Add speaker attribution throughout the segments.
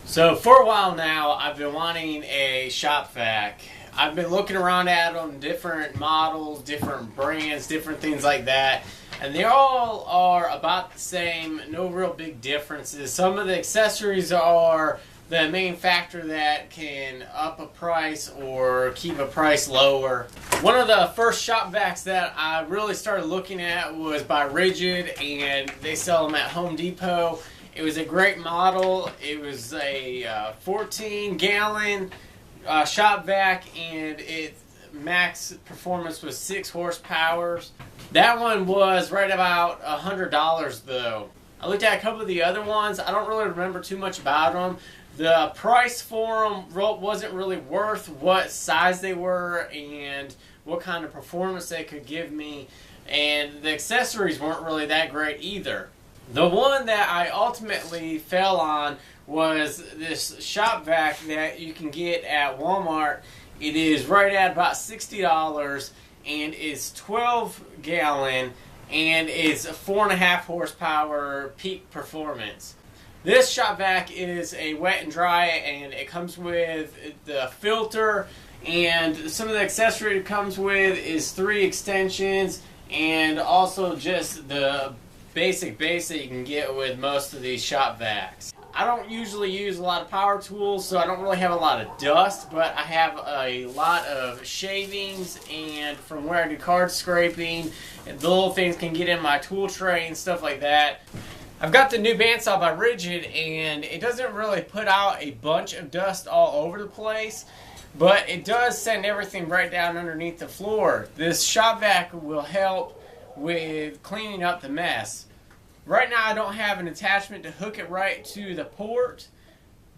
Speaker 1: So for a while now, I've been wanting a shop vac. I've been looking around at them, different models, different brands, different things like that. And they all are about the same, no real big differences. Some of the accessories are the main factor that can up a price or keep a price lower. One of the first shop vacs that I really started looking at was by Rigid, and they sell them at Home Depot. It was a great model. It was a 14-gallon shop vac, and its max performance was 6 horsepower. That one was right about $100 though. I looked at a couple of the other ones. I don't really remember too much about them. The price for them wasn't really worth what size they were and what kind of performance they could give me, and the accessories weren't really that great either. The one that I ultimately fell on was this shop vac that you can get at Walmart. It is right at about $60 and it's 12-gallon and it's 4.5 horsepower peak performance. This shop vac is a wet and dry, and it comes with the filter, and some of the accessory it comes with is 3 extensions and also just the basic base that you can get with most of these shop vacs. I don't usually use a lot of power tools, so I don't really have a lot of dust, but I have a lot of shavings, and from where I do card scraping, and the little things can get in my tool tray and stuff like that. I've got the new bandsaw by Rigid, and it doesn't really put out a bunch of dust all over the place, but it does send everything right down underneath the floor. This shop vac will help with cleaning up the mess. Right now I don't have an attachment to hook it right to the port,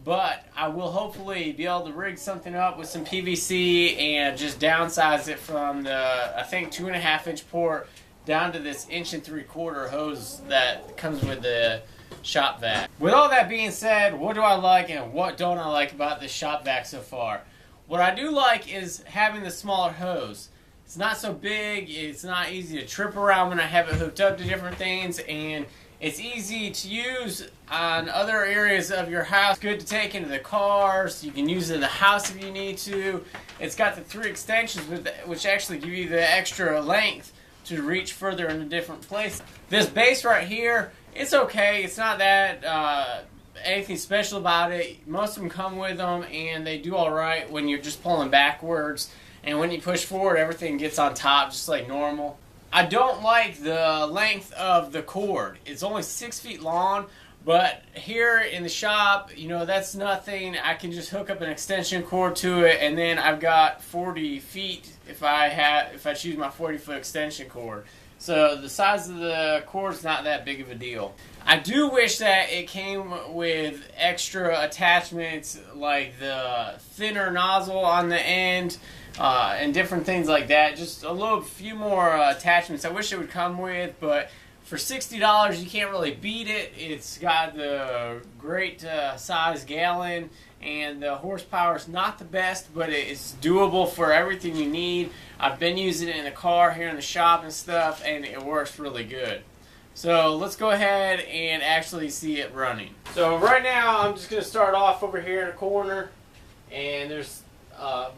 Speaker 1: but I will hopefully be able to rig something up with some PVC and just downsize it from the, I think, 2.5-inch port down to this 1.75-inch hose that comes with the shop vac. With all that being said, what do I like and what don't I like about this shop vac so far? What I do like is having the smaller hose. It's not so big, it's not easy to trip around when I have it hooked up to different things, and it's easy to use on other areas of your house. It's good to take into the cars. You can use it in the house if you need to. It's got the 3 extensions which actually give you the extra length to reach further into different places. This base right here, it's okay. It's not that anything special about it. Most of them come with them, and they do alright when you're just pulling backwards. And when you push forward, everything gets on top just like normal. I don't like the length of the cord. It's only 6 feet long, but here in the shop, you know, that's nothing. I can just hook up an extension cord to it, and then I've got 40 feet if I choose my 40-foot extension cord. So the size of the cord is not that big of a deal. I do wish that it came with extra attachments like the thinner nozzle on the end, and different things like that. Just a few more attachments I wish it would come with, but for $60 you can't really beat it. It's got the great size gallon, and the horsepower is not the best, but it's doable for everything you need. I've been using it in the car here in the shop and stuff, and it works really good. So let's go ahead and actually see it running. So right now I'm just going to start off over here in the corner, and there's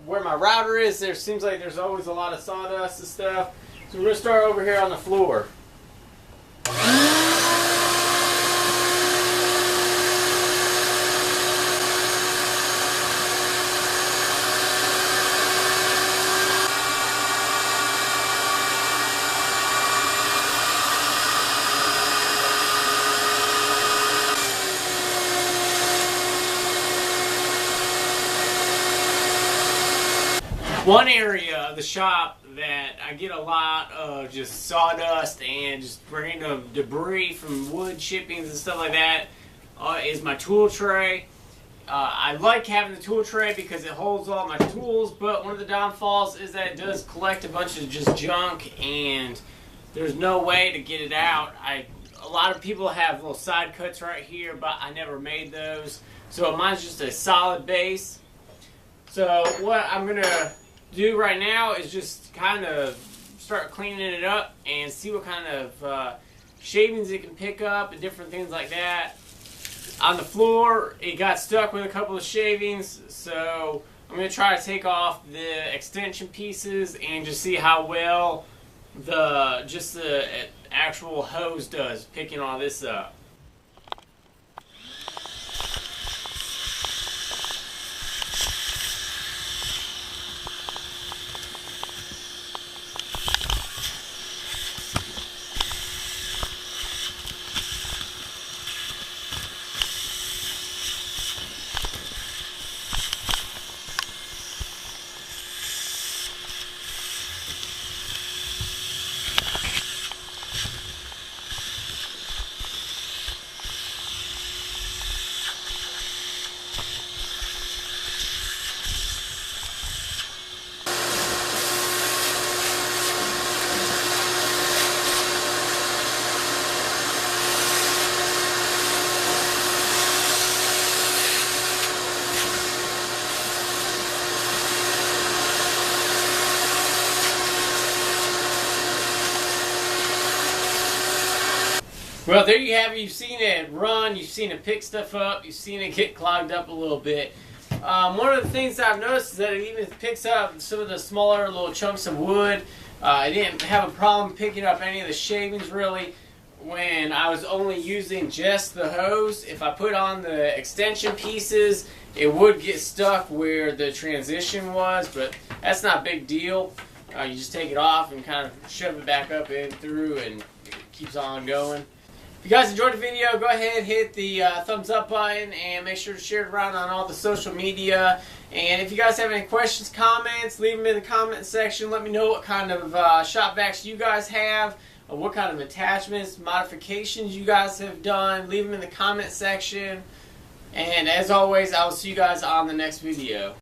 Speaker 1: where my router is, there seems like there's always a lot of sawdust and stuff. So we're going to start over here on the floor. One area of the shop that I get a lot of just sawdust and just random debris from wood chippings and stuff like that is my tool tray. I like having the tool tray because it holds all my tools, but one of the downfalls is that it does collect a bunch of just junk, and there's no way to get it out. A lot of people have little side cuts right here, but I never made those. So mine's just a solid base. So what I'm going to do right now is just kind of start cleaning it up and see what kind of shavings it can pick up and different things like that. on the floor. It got stuck with a couple of shavings, so I'm going to try to take off the extension pieces and just see how well the actual hose does picking all this up. Well, there you have it. You've seen it run, you've seen it pick stuff up, you've seen it get clogged up a little bit. One of the things that I've noticed is that it even picks up some of the smaller little chunks of wood. I didn't have a problem picking up any of the shavings really when I was only using just the hose. If I put on the extension pieces, it would get stuck where the transition was, but that's not a big deal. You just take it off and kind of shove it back up and through, and it keeps on going. If you guys enjoyed the video, go ahead, hit the thumbs up button, and make sure to share it around on all the social media. And if you guys have any questions, comments, leave them in the comment section. Let me know what kind of shop vacs you guys have, or what kind of attachments, modifications you guys have done. Leave them in the comment section. And as always, I will see you guys on the next video.